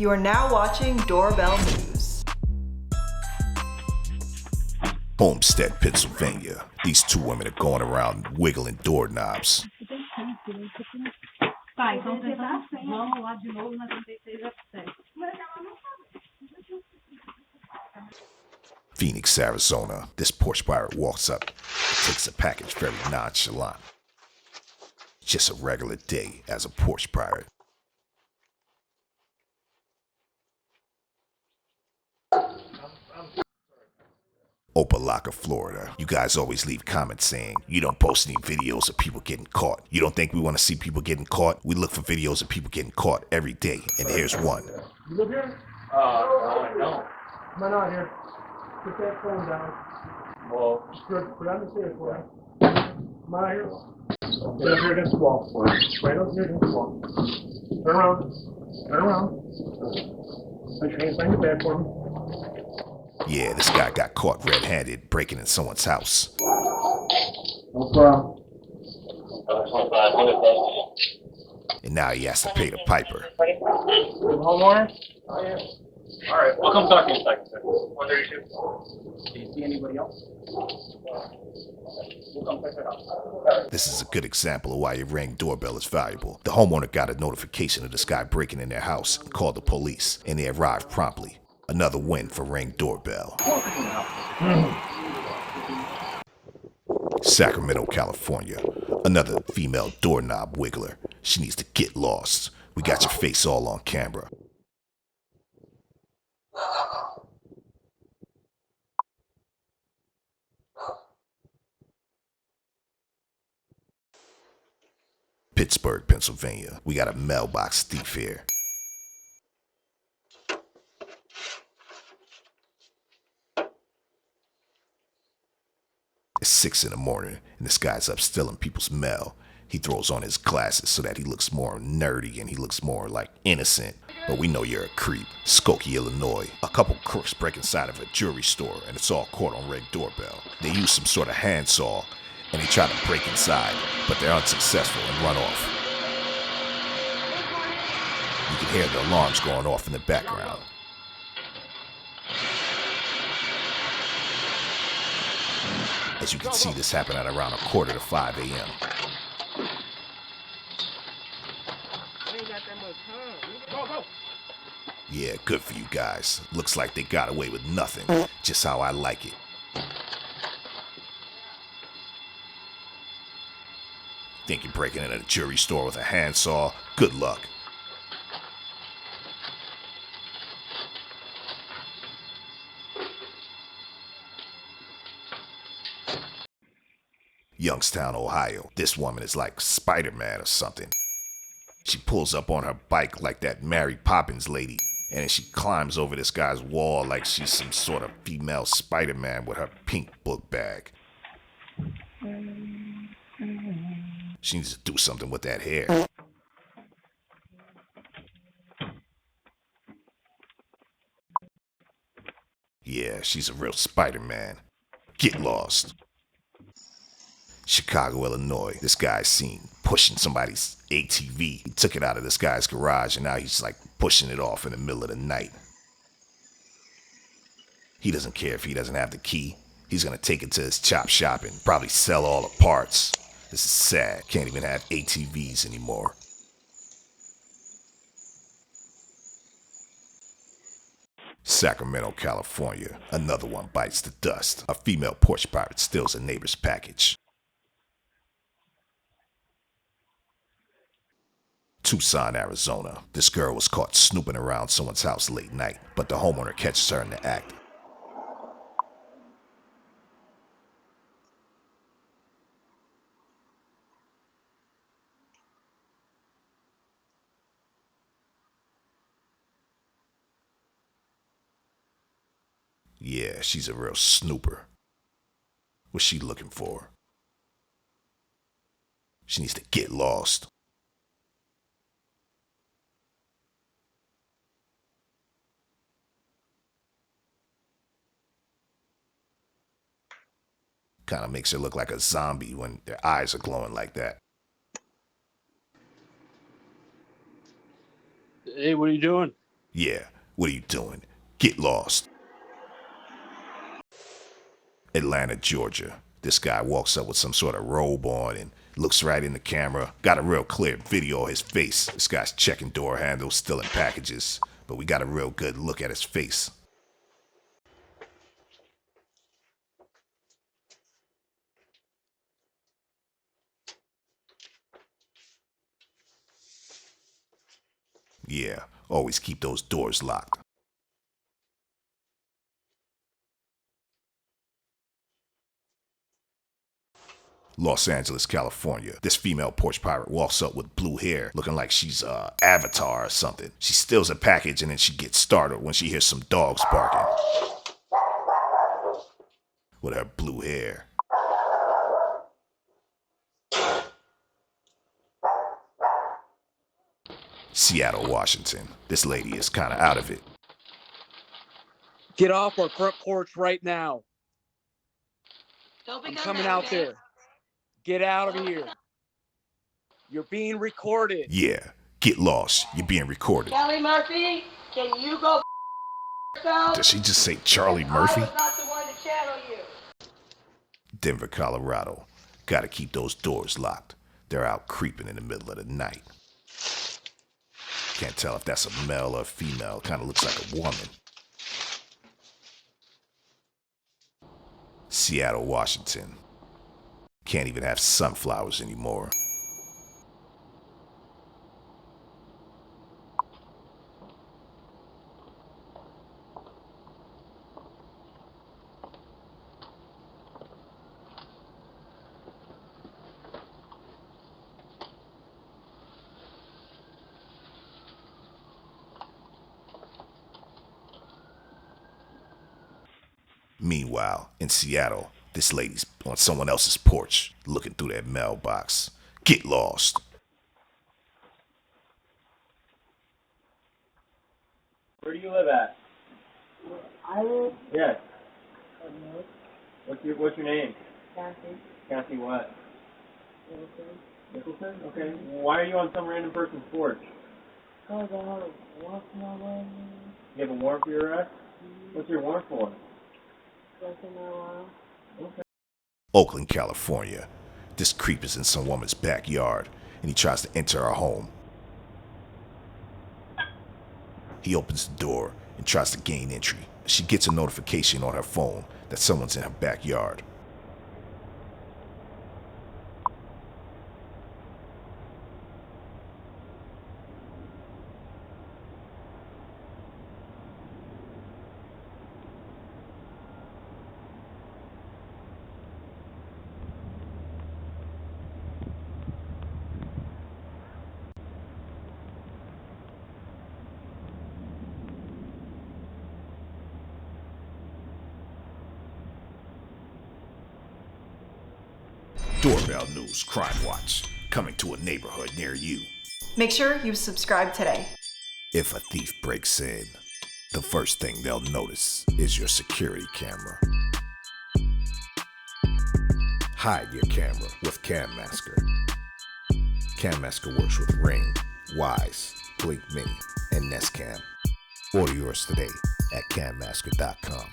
You are now watching Doorbell News. Homestead, Pennsylvania. These two women are going around wiggling doorknobs. Tá, então vamos lá de novo na 36 F7. Phoenix, Arizona. This porch pirate walks up and takes a package very nonchalant. Just a regular day as a porch pirate. Opelika, Florida. You guys always leave comments saying you don't post any videos of people getting caught. You don't think we want to see people getting caught? We look for videos of people getting caught every day, and here's one. You live here? No, I don't. Am I not here? Put that phone down. Well, Just put it on the stairs for you. Am I here? Right up here against the wall. Right up here against the wall. Turn around. Turn around. Make sure you sign your bag for me. Yeah, this guy got caught red-handed breaking in someone's house. No problem. And now he has to pay the piper. Homeowner? Oh, yeah. All right, I'll come talk to you in a second, sir. 132. Do you see anybody else? We'll come pick it up. This is a good example of why your Ring doorbell is valuable. The homeowner got a notification of this guy breaking in their house and called the police, and they arrived promptly. Another win for Ring Doorbell. Sacramento, California. Another female doorknob wiggler. She needs to get lost. We got your face all on camera. Pittsburgh, Pennsylvania. We got a mailbox thief here. It's 6 in the morning, and this guy's up stealing people's mail. He throws on his glasses so that he looks more nerdy and he looks more like innocent. But we know you're a creep. Skokie, Illinois. A couple crooks break inside of a jewelry store, and it's all caught on Ring Doorbell. They use some sort of handsaw, and they try to break inside, but they're unsuccessful and run off. You can hear the alarms going off in the background. As you can see, this happened at around 4:45 a.m. Yeah, good for you guys. Looks like they got away with nothing. Just how I like it. Think you're breaking into a jewelry store with a handsaw? Good luck. Youngstown, Ohio. This woman is like Spider-Man or something. She pulls up on her bike like that Mary Poppins lady, and then she climbs over this guy's wall like she's some sort of female Spider-Man with her pink book bag. She needs to do something with that hair. Yeah, she's a real Spider-Man. Get lost. Chicago, Illinois. This guy's seen pushing somebody's ATV. He took it out of this guy's garage and now he's like pushing it off in the middle of the night. He doesn't care if he doesn't have the key. He's gonna take it to his chop shop and probably sell all the parts. This is sad. Can't even have ATVs anymore. Sacramento, California. Another one bites the dust. A female porch pirate steals a neighbor's package. Tucson, Arizona. This girl was caught snooping around someone's house late night, but the homeowner catches her in the act. Yeah, she's a real snooper. What's she looking for? She needs to get lost. Kind of makes her look like a zombie when their eyes are glowing like that. Hey, what are you doing? Yeah, what are you doing? Get lost. Atlanta, Georgia. This guy walks up with some sort of robe on and looks right in the camera. Got a real clear video of his face. This guy's checking door handles, stealing packages, but we got a real good look at his face. Yeah, always keep those doors locked. Los Angeles, California. This female porch pirate walks up with blue hair, looking like she's Avatar or something. She steals a package and then she gets startled when she hears some dogs barking. With her blue hair. Seattle, Washington. This lady is kind of out of it. Get off our front porch right now. Don't I'm become coming that, out okay? there. Get out of here. You're being recorded. Yeah, get lost. You're being recorded. Kelly Murphy, can you go yourself? Did she just say Charlie Murphy? I was not the one to channel you. Denver, Colorado. Gotta keep those doors locked. They're out creeping in the middle of the night. Can't tell if that's a male or a female. Kinda looks like a woman. Seattle, Washington. Can't even have sunflowers anymore. Meanwhile, in Seattle, this lady's on someone else's porch, looking through their mailbox. Get lost. Where do you live at? I live Yes. in North What's your name? Cassie, Kathy what? Wilson. Nicholson? Okay. Why are you on some random person's porch? Because I have a walk my way, You have a warrant for your arrest? What's your warrant for? once in a while. Okay. Oakland, California. This creep is in some woman's backyard, and he tries to enter her home. He opens the door and tries to gain entry. She gets a notification on her phone that someone's in her backyard. Doorbell News Crime Watch, coming to a neighborhood near you. Make sure you subscribe today. If a thief breaks in, the first thing they'll notice is your security camera. Hide your camera with Cam Masker. Cam Masker works with Ring, Wise, Blink Mini, and Nest Cam. Order yours today at cammasker.com.